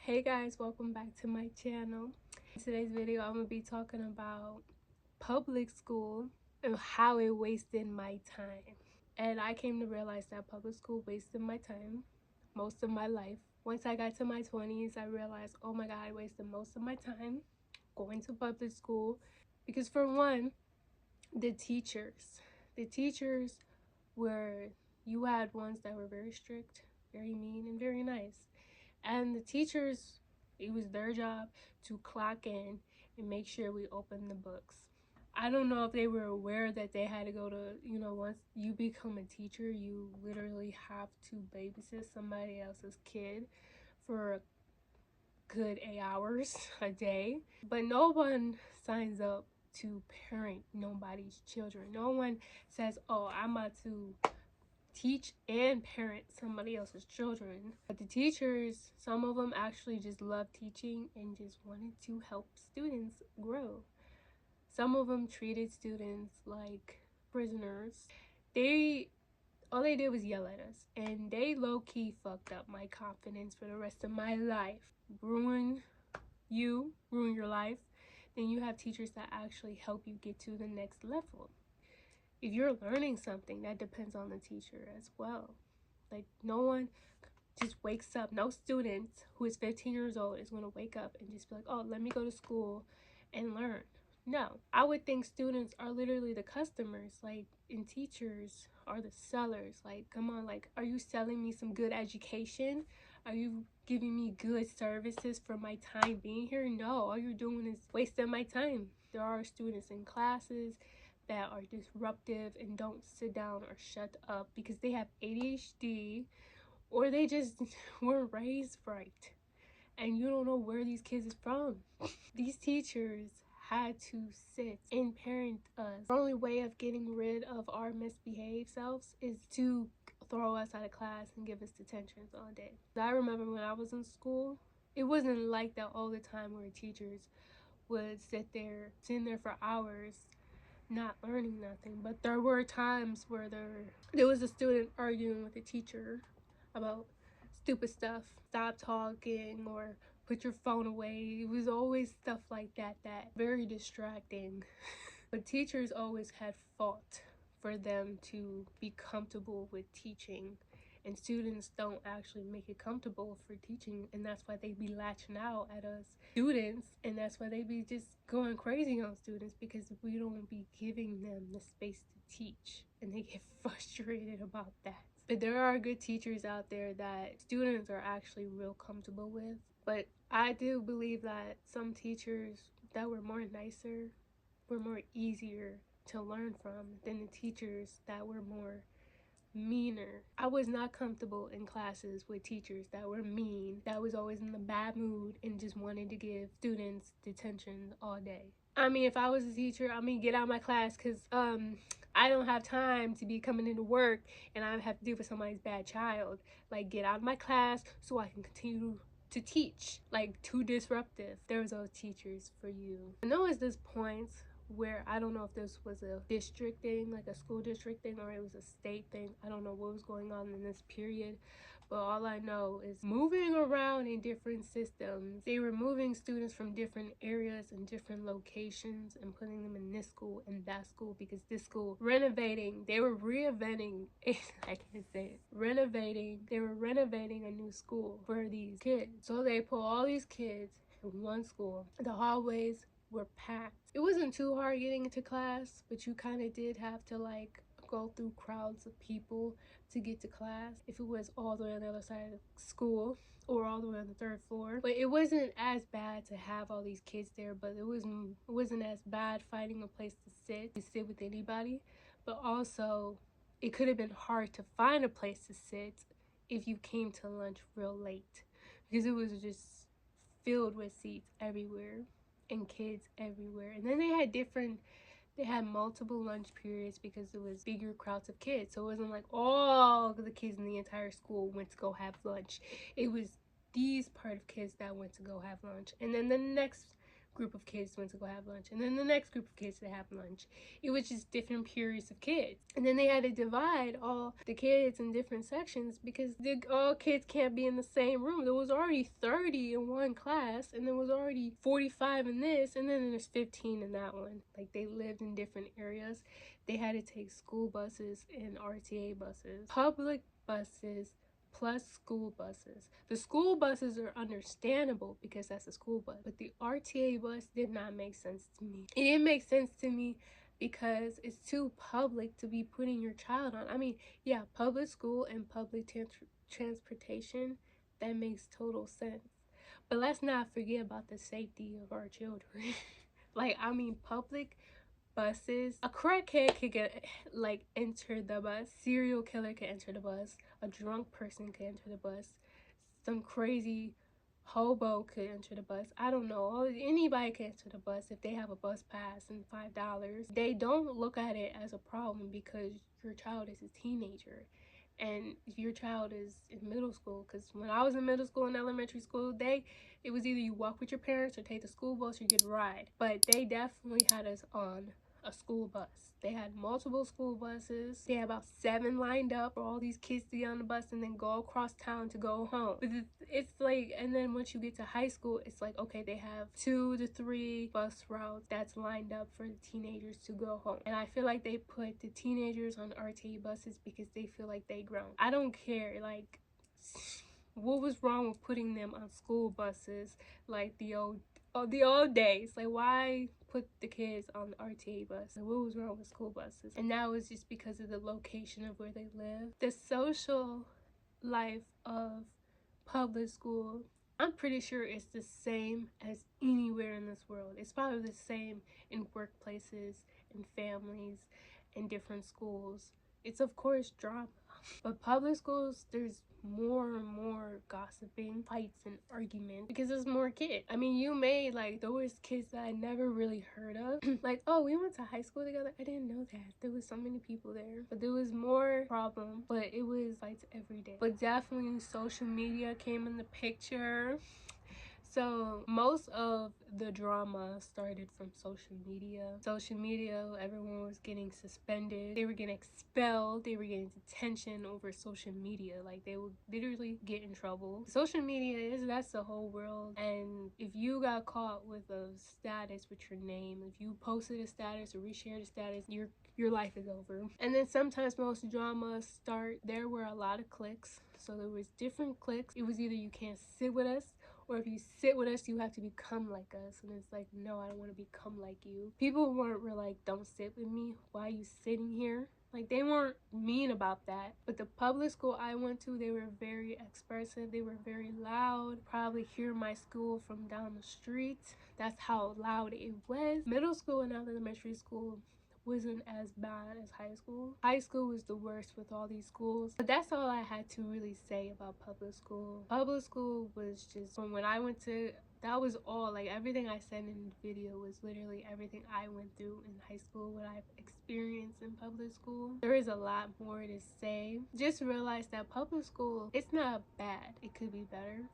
Hey guys, welcome back to my channel. In today's video, I'm going to be talking about public school and how it wasted my time. And I came to realize that public school wasted my time most of my life. Once I got to my 20s, I realized, oh my god, I wasted most of my time going to public school. Because for one, the teachers were, you had ones that were very strict, very mean, and very nice. And the teachers, it was their job to clock in and make sure we opened the books. I don't know if they were aware that they had to go to, once you become a teacher, you literally have to babysit somebody else's kid for a good 8 hours a day. But no one signs up to parent nobody's children. No one says, oh, I'm about to teach and parent somebody else's children. But the teachers, some of them actually just love teaching and just wanted to help students grow. Some of them treated students like prisoners. All they did was yell at us, and they low-key fucked up my confidence for the rest of my life. Ruin your life. Then you have teachers that actually help you get to the next level. If you're learning something, that depends on the teacher as well. Like, no one just wakes up. No student who is 15 years old is going to wake up and just be like, oh, let me go to school and learn. No, I would think students are literally the customers, like, and teachers are the sellers. Like, come on, like, are you selling me some good education? Are you giving me good services for my time being here? No, all you're doing is wasting my time. There are students in classes that are disruptive and don't sit down or shut up because they have ADHD or they just weren't raised right, and you don't know where these kids is from. These teachers had to sit and parent us. The only way of getting rid of our misbehaved selves is to throw us out of class and give us detentions all day. I remember when I was in school, it wasn't like that all the time where teachers would sit there for hours not learning nothing. But there were times where there was a student arguing with a teacher about stupid stuff. Stop talking or put your phone away. It was always stuff like that very distracting. But teachers always had fought for them to be comfortable with teaching, and students don't actually make it comfortable for teaching, and that's why they be latching out at us students, and that's why they be just going crazy on students, because we don't be giving them the space to teach, and they get frustrated about that. But there are good teachers out there that students are actually real comfortable with. But I do believe that some teachers that were more nicer were more easier to learn from than the teachers that were more meaner. I was not comfortable in classes with teachers that were mean, that was always in a bad mood and just wanted to give students detention all day. I mean, if I was a teacher, get out of my class, because I don't have time to be coming into work and I have to deal with somebody's bad child. Like, get out of my class so I can continue to teach. Like, too disruptive. There's those teachers for you. I know it's this point where I don't know if this was a district thing, like a school district thing, or it was a state thing. I don't know what was going on in this period, but all I know is moving around in different systems. They were moving students from different areas and different locations and putting them in this school and that school, because this school renovating, they were reinventing I can't say it, they were renovating a new school for these kids. So they put all these kids in one school. The hallways were packed. It wasn't too hard getting into class, but you kind of did have to like go through crowds of people to get to class if it was all the way on the other side of school or all the way on the third floor. But it wasn't as bad to have all these kids there, but it wasn't as bad finding a place to sit with anybody. But also, it could have been hard to find a place to sit if you came to lunch real late, because it was just filled with seats everywhere and kids everywhere. And then they had multiple lunch periods because it was bigger crowds of kids. So it wasn't like all the kids in the entire school went to go have lunch. It was these part of kids that went to go have lunch. And then the next group of kids went to go have lunch, and then the next group of kids to have lunch. It was just different periods of kids. And then they had to divide all the kids in different sections because all kids can't be in the same room. There was already 30 in one class, and there was already 45 in this, and then there's 15 in that one. Like, they lived in different areas. They had to take school buses and RTA buses. Public buses plus school buses. The school buses are understandable because that's a school bus, but the RTA bus did not make sense to me. It didn't make sense to me because it's too public to be putting your child on. I mean, yeah, public school and public transportation, that makes total sense. But let's not forget about the safety of our children. Like, I mean, public buses. A crackhead could get, like, enter the bus. Serial killer could enter the bus. A drunk person could enter the bus. Some crazy hobo could enter the bus. I don't know. Anybody can enter the bus if they have a bus pass and $5. They don't look at it as a problem because your child is a teenager. And if your child is in middle school, because when I was in middle school and elementary school, it was either you walk with your parents or take the school bus or get a ride. But they definitely had us on a school bus. They had multiple school buses. They had about 7 lined up for all these kids to get on the bus and then go across town to go home. But it's like, and then once you get to high school, it's like, okay, they have 2 to 3 bus routes that's lined up for the teenagers to go home. And I feel like they put the teenagers on RTA buses because they feel like they grown. I don't care, like, what was wrong with putting them on school buses like the old days? Like, why put the kids on the RTA bus? Like, what was wrong with school buses? And that was just because of the location of where they live. The social life of public school, I'm pretty sure it's the same as anywhere in this world. It's probably the same in workplaces, in families, in different schools. It's, of course, drama. But public schools, there's more and more gossiping, fights, and arguments because there's more kids. I mean, there was kids that I never really heard of. Like, oh, we went to high school together. I didn't know that. There was so many people there. But there was more problem, but it was fights every day. But definitely social media came in the picture. So most of the drama started from social media. Social media, everyone was getting suspended. They were getting expelled. They were getting detention over social media. Like, they would literally get in trouble. Social media that's the whole world. And if you got caught with a status with your name, if you posted a status or reshared a status, your life is over. And then sometimes most dramas start, there were a lot of cliques. So there was different cliques. It was either you can't sit with us, or if you sit with us, you have to become like us. And it's like, no, I don't want to become like you. People were like, don't sit with me. Why are you sitting here? Like, they weren't mean about that. But the public school I went to, they were very expressive. They were very loud. Probably hear my school from down the street. That's how loud it was. Middle school and elementary school wasn't as bad as high school. High school was the worst with all these schools. But that's all I had to really say about public school. Public school was just, from when I went to, that was all. Like, everything I said in the video was literally everything I went through in high school, what I've experienced in public school. There is a lot more to say. Just realize that public school, it's not bad. It could be better,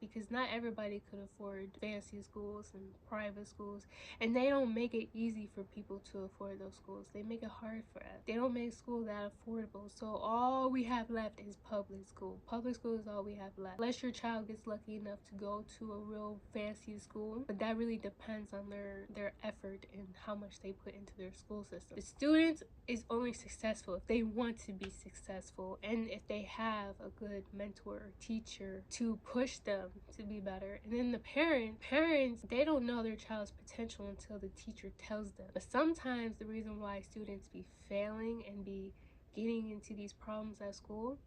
because not everybody could afford fancy schools and private schools, and they don't make it easy for people to afford those schools. They make it hard for us. They don't make school that affordable. So all we have left is public school. Public school is all we have left, unless your child gets lucky enough to go to a real fancy school, but that really depends on their effort and how much they put into their school system. The student is only successful if they want to be successful, and if they have a good mentor or teacher to push them to be better. And then the parents, they don't know their child's potential until the teacher tells them. But sometimes the reason why students be failing and be getting into these problems at school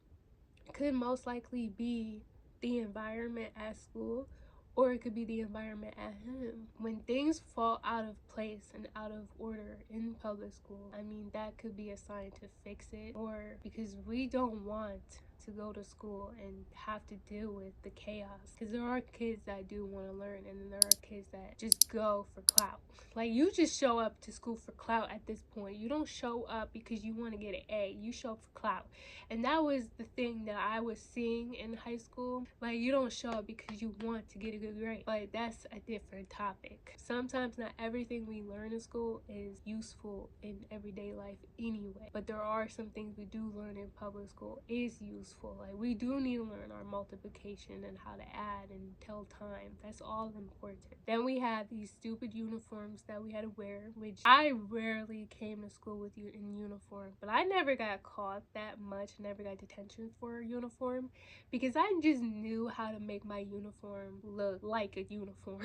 could most likely be the environment at school, or it could be the environment at home. When things fall out of place and out of order in public school, I mean, that could be a sign to fix it, or because we don't want to go to school and have to deal with the chaos. Because there are kids that do want to learn, and then there are kids that just go for clout. Like, you just show up to school for clout at this point. You don't show up because you want to get an A. You show up for clout. And that was the thing that I was seeing in high school. Like, you don't show up because you want to get a good grade. But that's a different topic. Sometimes not everything we learn in school is useful in everyday life anyway. But there are some things we do learn in public school is useful. Like, we do need to learn our multiplication and how to add and tell time. That's all important. Then we had these stupid uniforms that we had to wear, which I rarely came to school with you in uniform. But I never got caught that much, never got detention for a uniform, because I just knew how to make my uniform look like a uniform.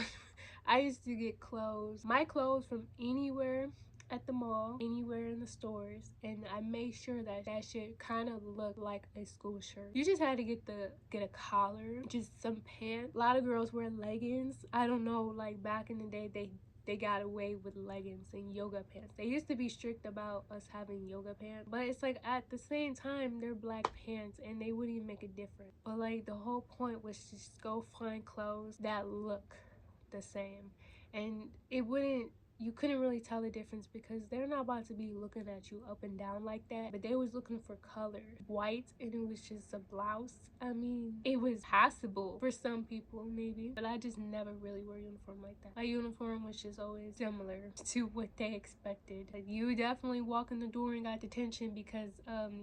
I used to get my clothes from anywhere at the mall, anywhere in the stores, and I made sure that that shit kind of looked like a school shirt. You just had to get a collar, just some pants. A lot of girls wear leggings. I don't know, like back in the day, they got away with leggings and yoga pants. They used to be strict about us having yoga pants, but it's like at the same time, they're black pants and they wouldn't even make a difference. But like, the whole point was just go find clothes that look the same, and you couldn't really tell the difference because they're not about to be looking at you up and down like that. But they was looking for color, white, and it was just a blouse. I mean, it was passable for some people maybe, but I just never really wore a uniform like that. My uniform was just always similar to what they expected. Like, you definitely walk in the door and got detention because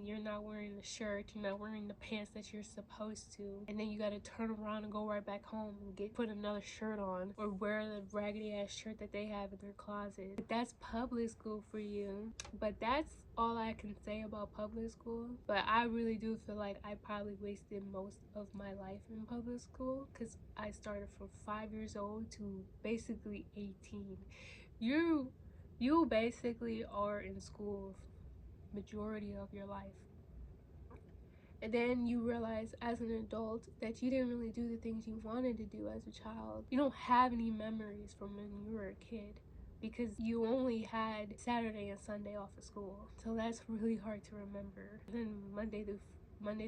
you're not wearing the shirt, you're not wearing the pants that you're supposed to, and then you got to turn around and go right back home and put another shirt on or wear the raggedy ass shirt that they have in their closet. But that's public school for you. But that's all I can say about public school. But I really do feel like I probably wasted most of my life in public school because I started from 5 years old to basically 18. You basically are in school majority of your life. And then you realize as an adult that you didn't really do the things you wanted to do as a child. You don't have any memories from when you were a kid because you only had Saturday and Sunday off of school. So that's really hard to remember. Then Monday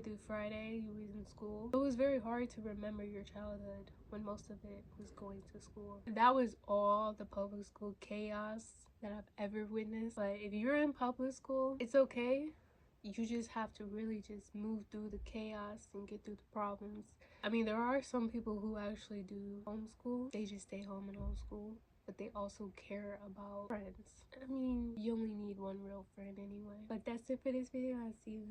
through Friday, you was in school. It was very hard to remember your childhood when most of it was going to school. That was all the public school chaos that I've ever witnessed. But if you're in public school, it's okay. You just have to really just move through the chaos and get through the problems. I mean, there are some people who actually do homeschool. They just stay home and homeschool, but they also care about friends. I mean, you only need one real friend anyway. But that's it for this video. I'll see you